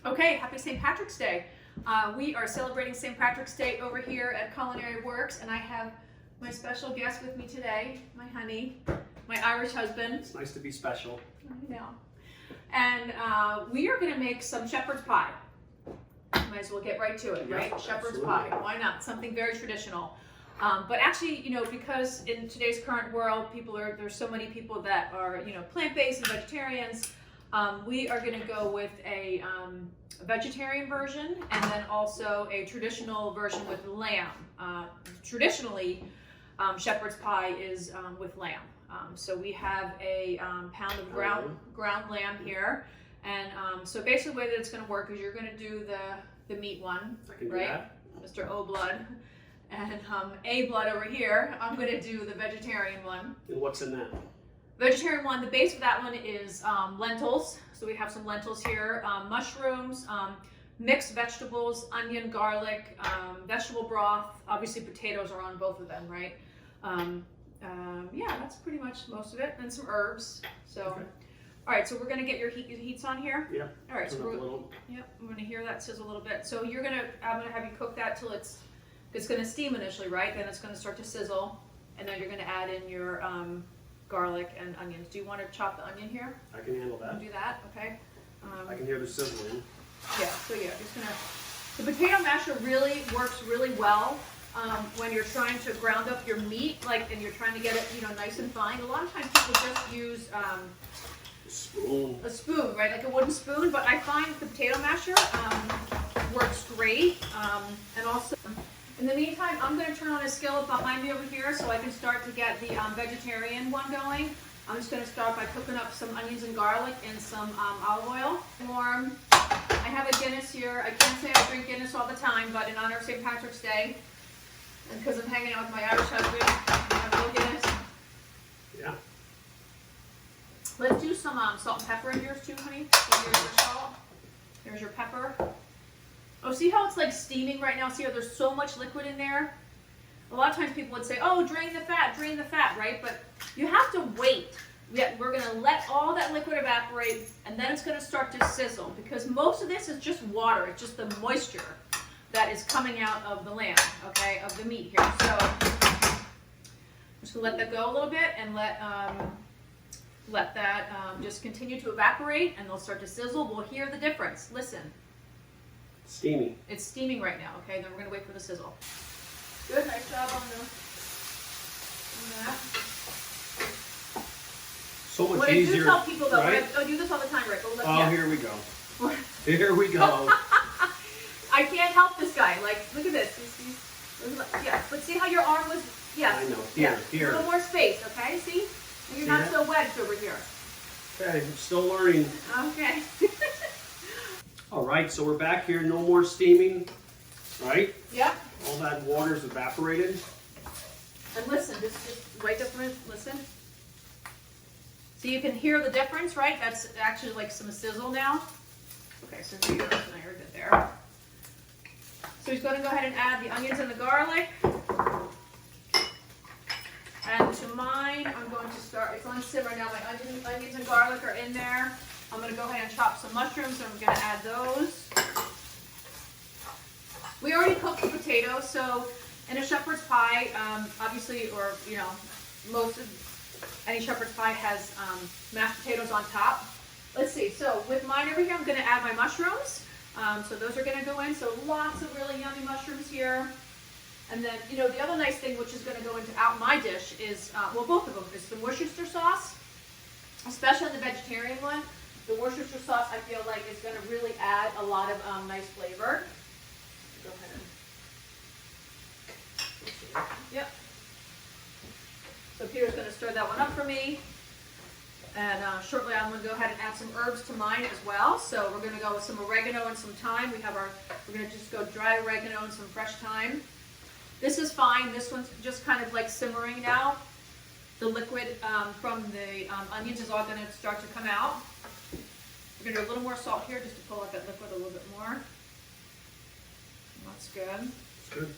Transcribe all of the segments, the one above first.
Okay, happy St. Patrick's Day. We are celebrating St. Patrick's Day over here at Culinary Works, and I have my special guest with me today, my honey, my Irish husband. It's nice to be special. I know. And we are going to make some shepherd's pie. Might as well get right to it, right? Shepherd's pie. Why not? Something very traditional. But actually, you know, because in today's current world, there's so many people that are, you know, plant-based and vegetarians. We are going to go with a vegetarian version and then also a traditional version with lamb. Traditionally, shepherd's pie is with lamb. So we have a pound of ground lamb here. And so basically the way that it's going to work is you're going to do the meat one, right? Mr. O Blood. And A Blood over here, I'm going to do the vegetarian one. And what's in that? Vegetarian one, the base of that one is lentils. So we have some lentils here, mushrooms, mixed vegetables, onion, garlic, vegetable broth. Obviously potatoes are on both of them, right? Yeah, that's pretty much most of it. And some herbs. So, okay. All right, so we're going to get your heats on here. Yeah. All right, so we're going to hear that sizzle a little bit. So I'm going to have you cook that till it's going to steam initially, right? Then it's going to start to sizzle, and then you're going to add in your garlic and onions. Do you want to chop the onion here? I can handle that. Do that, okay? I can hear the sizzling. Yeah. So yeah, the potato masher really works really well when you're trying to ground up your meat, and you're trying to get it, you know, nice and fine. A lot of times people just use a spoon, right? Like a wooden spoon. But I find the potato masher works great, and also. In the meantime, I'm going to turn on a skillet behind me over here so I can start to get the vegetarian one going. I'm just going to start by cooking up some onions and garlic and some olive oil. Warm. I have a Guinness here. I can't say I drink Guinness all the time, but in honor of St. Patrick's Day, and because I'm hanging out with my Irish husband, I have a little Guinness. Yeah. Let's do some salt and pepper in yours too, honey. Here's your salt. Here's your pepper. Oh, see how it's like steaming right now? See how there's so much liquid in there? A lot of times people would say, oh, drain the fat, right? But you have to wait. We're going to let all that liquid evaporate, and then it's going to start to sizzle, because most of this is just water. It's just the moisture that is coming out of the lamb, okay, of the meat here. So I'm just going to let that go a little bit and let that just continue to evaporate, and they'll start to sizzle. We'll hear the difference. Listen. Steaming. It's steaming right now, okay? Then we're going to wait for the sizzle. Good, nice job on that. So much what easier. I do tell people though, right? I do this all the time, right? Here we go. Here we go. I can't help this guy. Like, look at this. Yeah, but see how your arm was, yes. I know, here. A little more space, okay? See? You're not so wedged over here. Okay, I'm still learning. Okay. All right, so we're back here. No more steaming, right? Yep. All that water's evaporated. And listen, just wait up a minute. Listen. So you can hear the difference, right? That's actually like some sizzle now. Okay, so here you go. Now you're good there. So he's going to go ahead and add the onions and the garlic. And to mine, I'm going to start. It's on simmer now. My onions and garlic are in there. I'm going to go ahead and chop some mushrooms, and I'm going to add those. We already cooked the potatoes, so in a shepherd's pie, obviously, or, you know, any shepherd's pie has mashed potatoes on top. Let's see, so with mine over here, I'm going to add my mushrooms. So those are going to go in, so lots of really yummy mushrooms here. And then, you know, the other nice thing, which is going to go into my dish, is, well, both of them, is the Worcestershire sauce, especially the vegetarian one. The Worcestershire sauce, I feel like, is going to really add a lot of nice flavor. Go ahead and... Yep. So Peter's going to stir that one up for me. And shortly I'm going to go ahead and add some herbs to mine as well. So we're going to go with some oregano and some thyme. We're going to just go dry oregano and some fresh thyme. This is fine. This one's just kind of like simmering now. The liquid from the onions is all going to start to come out. We're going to do a little more salt here just to pull out that liquid a little bit more. That's good. That's good.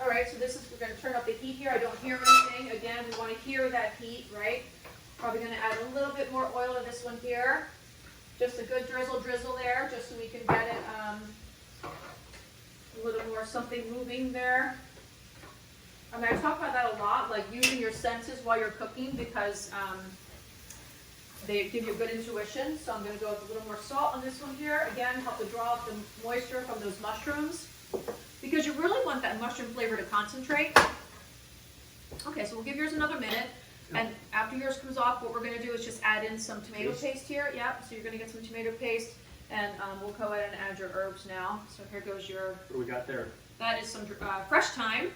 All right, so we're going to turn up the heat here. I don't hear anything. Again, we want to hear that heat, right? Probably going to add a little bit more oil to this one here. Just a good drizzle there, just so we can get it a little more something moving there. I mean, I talk about that a lot, like using your senses while you're cooking, because they give you a good intuition. So I'm going to go with a little more salt on this one here. Again, help to draw up the moisture from those mushrooms, because you really want that mushroom flavor to concentrate. Okay, so we'll give yours another minute. And after yours comes off, what we're going to do is just add in some tomato paste here. Yep, so you're going to get some tomato paste, and we'll go ahead and add your herbs now. So here goes your... What do we got there? That is some fresh thyme.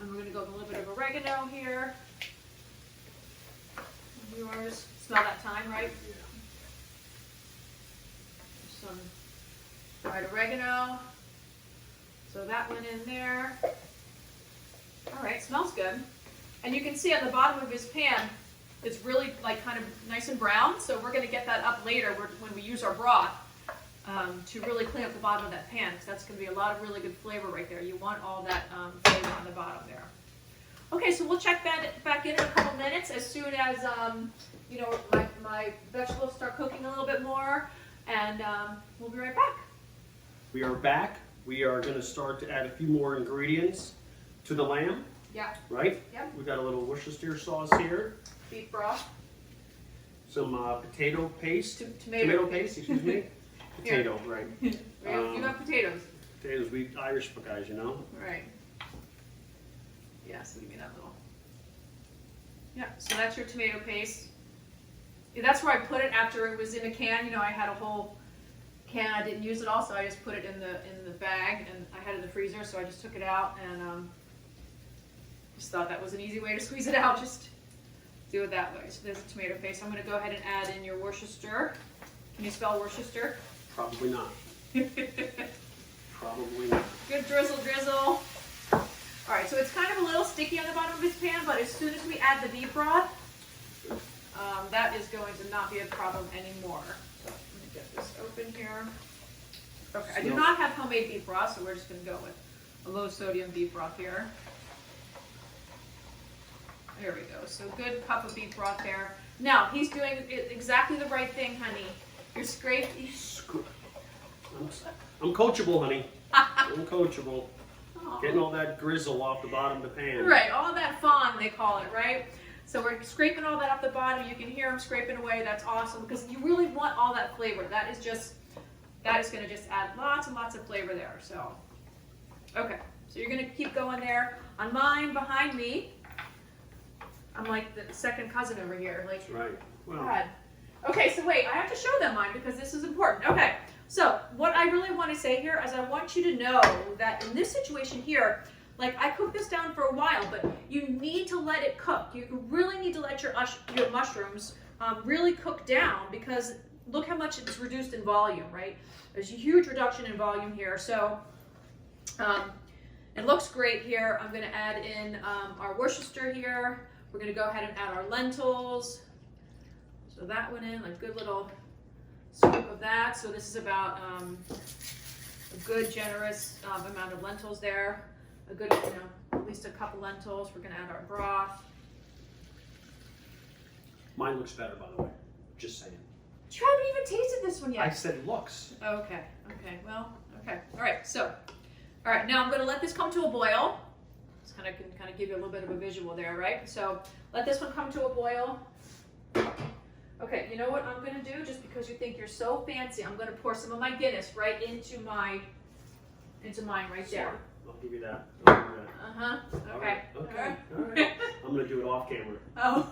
And we're going to go with a little bit of oregano here. Yours. Smell that thyme, right? Yeah. Some dried oregano. So that went in there. All right, smells good. And you can see on the bottom of his pan, it's really like kind of nice and brown. So we're going to get that up later when we use our broth to really clean up the bottom of that pan, because that's going to be a lot of really good flavor right there. You want all that flavor on the bottom there. Okay, so we'll check that back in a couple minutes as soon as you know, my vegetables start cooking a little bit more, and we'll be right back. We are back. We are going to start to add a few more ingredients to the lamb. Yeah. Right? Yep. We got a little Worcestershire sauce here. Beef broth. Some potato paste. Tomato paste, excuse me. Potato, right. You have potatoes. Potatoes, we Irish guys, you know. Right. Yeah, so give me that little. Yeah, so that's your tomato paste. Yeah, that's where I put it after it was in a can. You know, I had a whole can. I didn't use it all, so I just put it in the bag, and I had it in the freezer, so I just took it out and just thought that was an easy way to squeeze it out. Just do it that way. So there's the tomato paste. I'm going to go ahead and add in your Worcester. Can you spell Worcester? Probably not. Probably not. Good drizzle. All right, so it's kind of a little sticky on the bottom of this pan, but as soon as we add the beef broth, that is going to not be a problem anymore. So let me get this open here. Okay, I do not have homemade beef broth, so we're just going to go with a low sodium beef broth here. There we go. So good cup of beef broth there. Now, he's doing exactly the right thing, honey. You're scraping. I'm coachable, honey. I'm coachable. Aww. Getting all that grizzle off the bottom of the pan. Right, all that fawn, they call it, right? So we're scraping all that off the bottom. You can hear him scraping away. That's awesome, because you really want all that flavor. That is going to just add lots and lots of flavor there. So, okay. So you're going to keep going there. On mine, behind me, I'm like the second cousin over here. Like, That's right. Well, God. Okay, so wait, I have to show them mine because this is important. Okay, so what I really want to say here is I want you to know that in this situation here, like I cooked this down for a while, but you need to let it cook. You really need to let your mushrooms really cook down, because look how much it's reduced in volume, right? There's a huge reduction in volume here. So it looks great here. I'm going to add in our Worcester here. We're going to go ahead and add our lentils. So that went in, a good little scoop of that. So this is about a good generous amount of lentils there. A good, you know, at least a couple lentils. We're going to add our broth. mine looks better, by the way. Just saying. You haven't even tasted this one yet. I said looks. Okay, well, okay. All right, so, all right, now I'm going to let this come to a boil. It's kind of give you a little bit of a visual there, right? So let this one come to a boil. Okay, you know what I'm going to do? Just because you think you're so fancy, I'm going to pour some of my Guinness right into mine right there. I'll give you that. I'll give you that. Uh-huh, All okay. right, okay, all right. I'm going to do it off camera. Oh.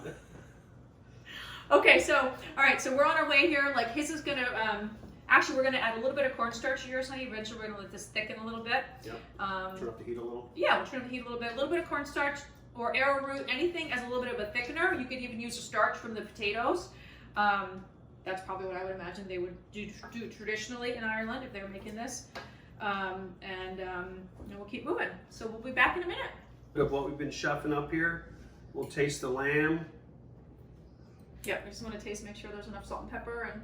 Okay, so, all right, so we're on our way here. Like his is going to, actually we're going to add a little bit of cornstarch to yours, honey. Eventually we're going to let this thicken a little bit. Yep. Turn up the heat a little. Yeah, we'll turn up the heat a little bit of cornstarch or arrowroot, anything as a little bit of a thickener. You could even use the starch from the potatoes. That's probably what I would imagine they would do traditionally in Ireland if they were making this. And we'll keep moving. So we'll be back in a minute. Of what we've been shuffling up here, we'll taste the lamb. Yeah, I just want to taste, make sure there's enough salt and pepper. And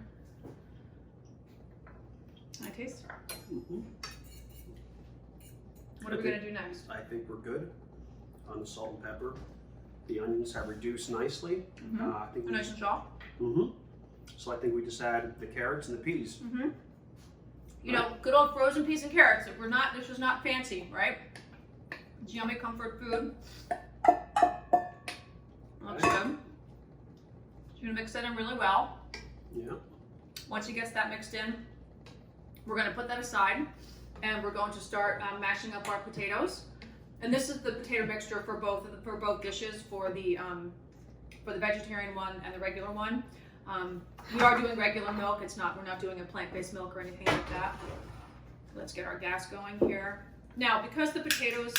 can I taste? Mm-hmm. What are we going to do next? I think we're good on the salt and pepper. The onions have reduced nicely. Mm-hmm. I think A nice and soft. Mm-hmm. So I think we just add the carrots and the peas. Mm-hmm. You know, good old frozen peas and carrots. This was not fancy, right? It's yummy comfort food. Looks good. You're gonna mix that in really well. Yeah. Once you get that mixed in, we're gonna put that aside, and we're going to start mashing up our potatoes. And this is the potato mixture for both dishes, for the vegetarian one and the regular one. We are doing regular milk. We're not doing a plant-based milk or anything like that. Let's get our gas going here. Now, because the potatoes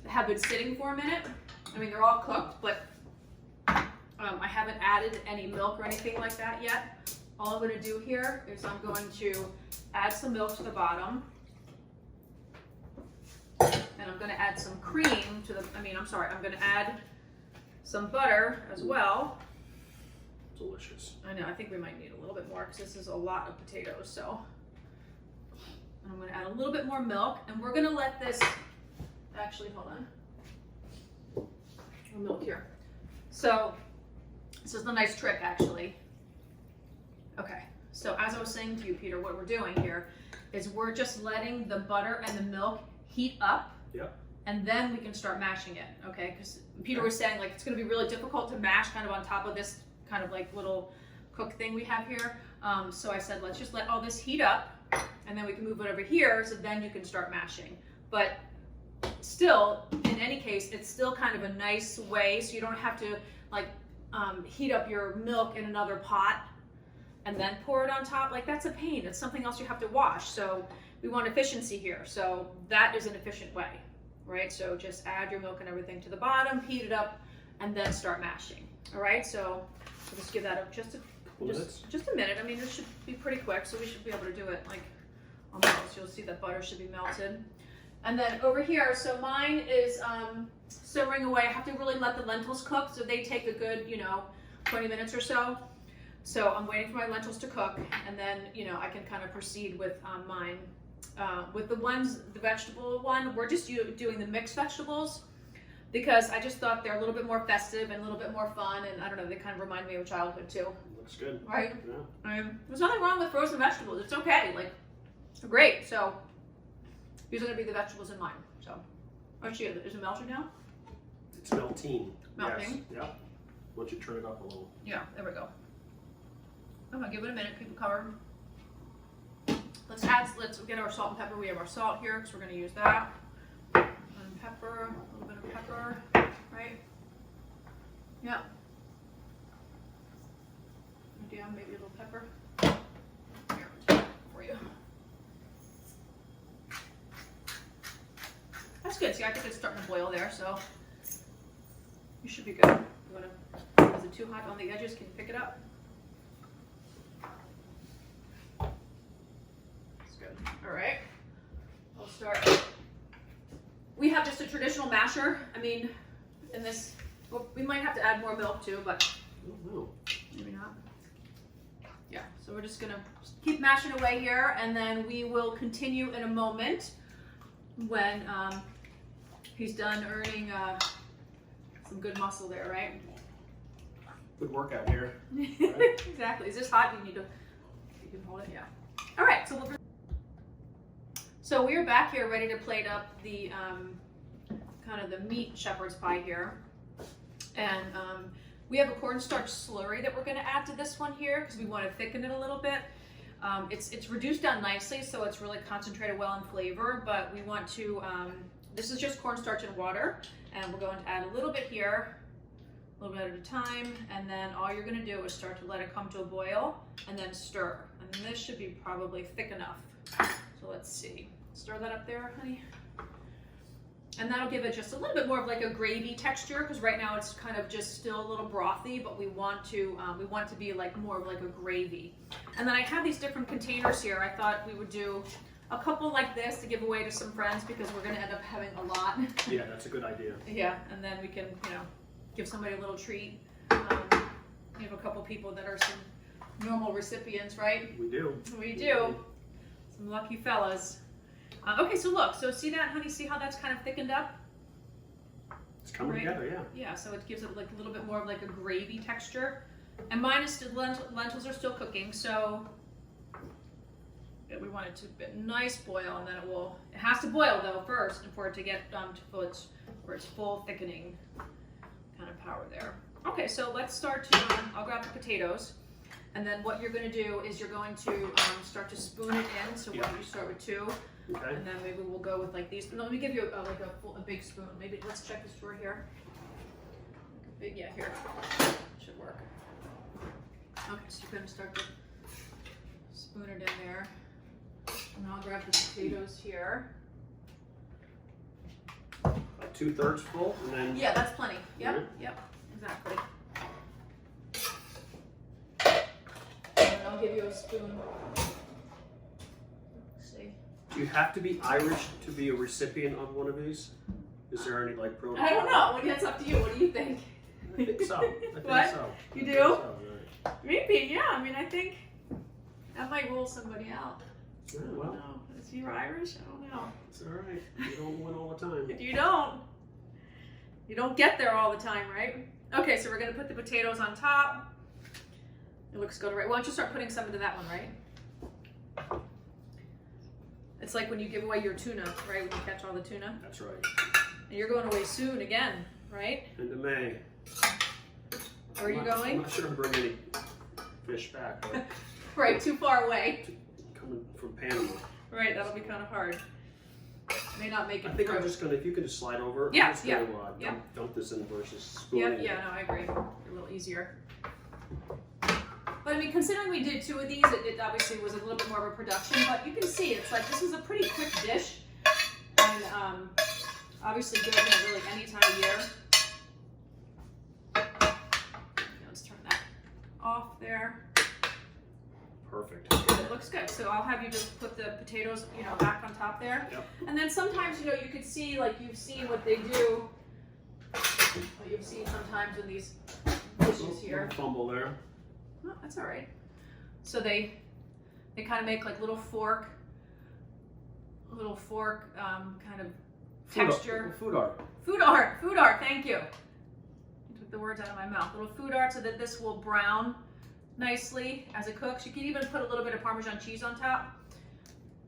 have been sitting for a minute, I mean, they're all cooked, but I haven't added any milk or anything like that yet. All I'm going to do here is I'm going to add some milk to the bottom. And I'm going to add some cream to I'm going to add some butter as well. Delicious. I know, I think we might need a little bit more because this is a lot of potatoes, so. And I'm going to add a little bit more milk, and we're going to let this, actually, hold on. Milk here. So, this is the nice trick, actually. Okay, so as I was saying to you, Peter, what we're doing here is we're just letting the butter and the milk heat up. Yep. And then we can start mashing it, okay? Because Peter was saying, like, it's going to be really difficult to mash kind of on top of this kind of like little cook thing we have here. So I said, let's just let all this heat up, and then we can move it over here, so then you can start mashing. But still, in any case, it's still kind of a nice way, so you don't have to like heat up your milk in another pot and then pour it on top. Like, that's a pain. It's something else you have to wash. So we want efficiency here. So that is an efficient way, right? So just add your milk and everything to the bottom, heat it up, and then start mashing. All right, so we'll just give that just a minute. I mean, this should be pretty quick, so we should be able to do it like almost. You'll see that butter should be melted. And then over here, so mine is simmering away. I have to really let the lentils cook, so they take a good, 20 minutes or so. So I'm waiting for my lentils to cook, and then, I can kind of proceed with mine. With the vegetable one, we're just doing the mixed vegetables, because I just thought they're a little bit more festive and a little bit more fun, and I don't know, they kind of remind me of childhood too. Looks good. Right? Yeah. There's nothing wrong with frozen vegetables. It's okay. Like, great. So these are going to be the vegetables in mine. So, is it melted now? It's melting. Melting? Yes. Yeah. Once you turn it up a little. Yeah, there we go. I'm going to give it a minute, keep it covered. Let's get our salt and pepper. We have our salt here because we're going to use that. And pepper, a little bit of pepper, right? Yeah. Yeah, maybe a little pepper. Here, I'll take that for you. That's good. See, I think it's starting to boil there, so you should be good. Is it too hot on the edges? Can you pick it up? That's good. All right. I'll start. We have just a traditional masher. I mean, in this, well, we might have to add more milk too, but maybe not. Yeah, so we're just gonna keep mashing away here, and then we will continue in a moment when he's done earning some good muscle there, right? Good workout here. Right? Exactly. Is this hot? Do you need to? You can hold it. Yeah. All right. So we are back here, ready to plate up the kind of the meat shepherd's pie here, and we have a cornstarch slurry that we're going to add to this one here because we want to thicken it a little bit. It's reduced down nicely, so it's really concentrated well in flavor, but we want to, this is just cornstarch and water, and we're going to add a little bit here, a little bit at a time, and then all you're going to do is start to let it come to a boil and then stir. And this should be probably thick enough. So let's see. Stir that up there, honey. And that'll give it just a little bit more of like a gravy texture, because right now it's kind of just still a little brothy, but we want to be like more of like a gravy. And then I have these different containers here. I thought we would do a couple like this to give away to some friends because we're going to end up having a lot. Yeah, that's a good idea. Yeah, and then we can, give somebody a little treat. We have a couple people that are some normal recipients, right? We do. We do. Some lucky fellas. Okay, so look, so see that, honey? See how that's kind of thickened up? It's coming together, yeah. Yeah, so it gives it like a little bit more of like a gravy texture. And mine is still, lentils are still cooking, so we want it to be a nice boil, and then it has to boil though first, and for it to get to its full thickening kind of power there. Okay, so let's start to, I'll grab the potatoes, and then what you're going to do is you're going to start to spoon it in. So why don't you start with 2, Okay. and then maybe we'll go with like these. No, let me give you a big spoon. Maybe let's check this drawer here. Big, yeah, here should work. Okay, so you're going to start to spoon it in there, and I'll grab the potatoes here. About 2/3 full, and then. Yeah, that's plenty. Yep, yep, exactly. And I'll give you a spoon. Let's see. Do you have to be Irish to be a recipient of one of these? Is there any like protocol? I don't know. It's up to you. What do you think? I think so. I think What? so. You I do? think so, right. Maybe, yeah. I mean, I think that might rule somebody out. Yeah, I don't well, know. Is he Irish? I don't know. it's all right. You don't win all the time. You don't. You don't get there all the time, right? Okay, so we're going to put the potatoes on top. It looks good, right? Why don't you start putting some into that one, right? It's like when you give away your tuna, right? When you catch all the tuna. That's right. And you're going away soon again, right? Into May. Where are you I'm going? not sure to bring any fish back, but Right, too far away. coming from Panama. Right, that'll be kind of hard. May not make it I think through. I'm just gonna, if you could just slide over. Yeah, I'm just yeah, gonna, yeah. dump this in versus spooning. Yep, it. yeah, no, I agree. A little easier. But I mean, considering we did 2 of these, it obviously was a little bit more of a production, but you can see it's like this is a pretty quick dish, and obviously good, really any time of year. Let's turn that off there. Perfect. Good, it looks good. So I'll have you just put the potatoes, back on top there. Yep. And then sometimes, you could see, like you've seen what they do. What you've seen sometimes in these dishes here. Little fumble there. Oh, that's all right. So they kind of make like little fork kind of texture. Food art. Food art, thank you. You took the words out of my mouth. Little food art so that this will brown nicely as it cooks. You can even put a little bit of Parmesan cheese on top.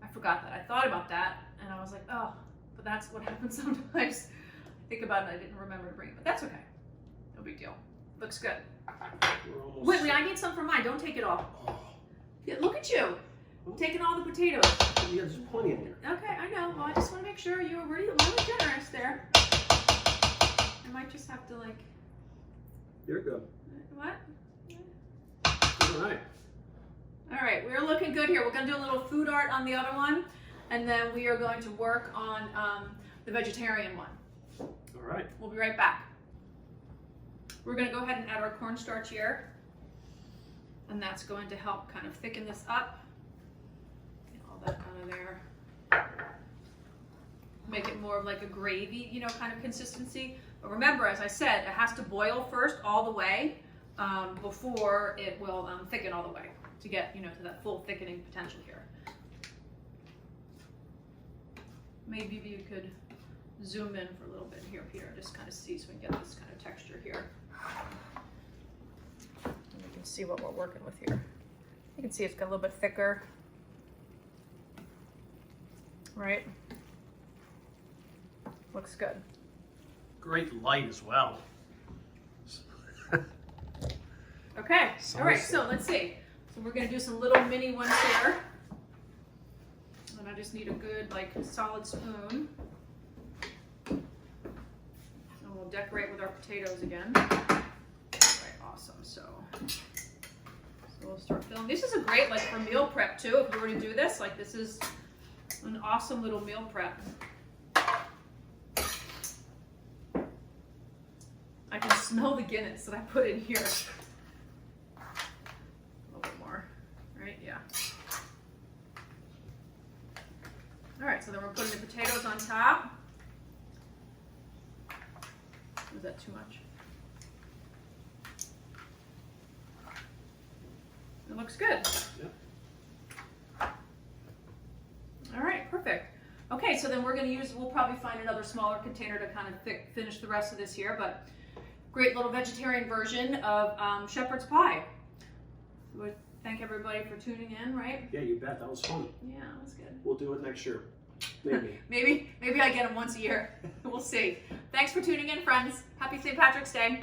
I forgot that. I thought about that and I was like, oh, but that's what happens sometimes. I think about it and I didn't remember to bring it, but that's okay. No big deal. Looks good. We're almost Wait, I need some for mine. Don't take it all. Oh, Yeah, look at you. Taking all the potatoes. yeah, there's plenty in here. Okay, I know. Well, I just want to make sure you were really generous there. I might just have to like, You're good. what? All right. All right, we're looking good here. We're going to do a little food art on the other one, and then we are going to work on the vegetarian one. All right. We'll be right back. We're going to go ahead and add our cornstarch here, and that's going to help kind of thicken this up. Get all that out of there. Make it more of like a gravy, kind of consistency. But remember, as I said, it has to boil first all the way before it will thicken all the way to get, to that full thickening potential here. Maybe you could zoom in for a little bit here, Peter, just kind of see so we can get this kind of texture here. And we can see what we're working with here. You can see it's got a little bit thicker, right? Looks good. Great light as well. Okay, all right, so let's see. So we're gonna do some little mini ones here. And I just need a good, like, solid spoon. And we'll decorate with our potatoes again. All right, awesome, so we'll start filling. This is a great, like, for meal prep too, if you were to do this. Like, this is an awesome little meal prep. I can smell the Guinness that I put in here. A little bit more, right? Yeah. All right, so then we're putting the potatoes on top. Was that too much? It looks good. Yep. All right, perfect. Okay, so then we'll probably find another smaller container to kind of finish the rest of this here, but great little vegetarian version of shepherd's pie. So we thank everybody for tuning in, right? Yeah, you bet. That was fun. Yeah, it was good. We'll do it next year. Maybe. maybe I get them once a year. We'll see. Thanks for tuning in, friends. Happy St. Patrick's Day.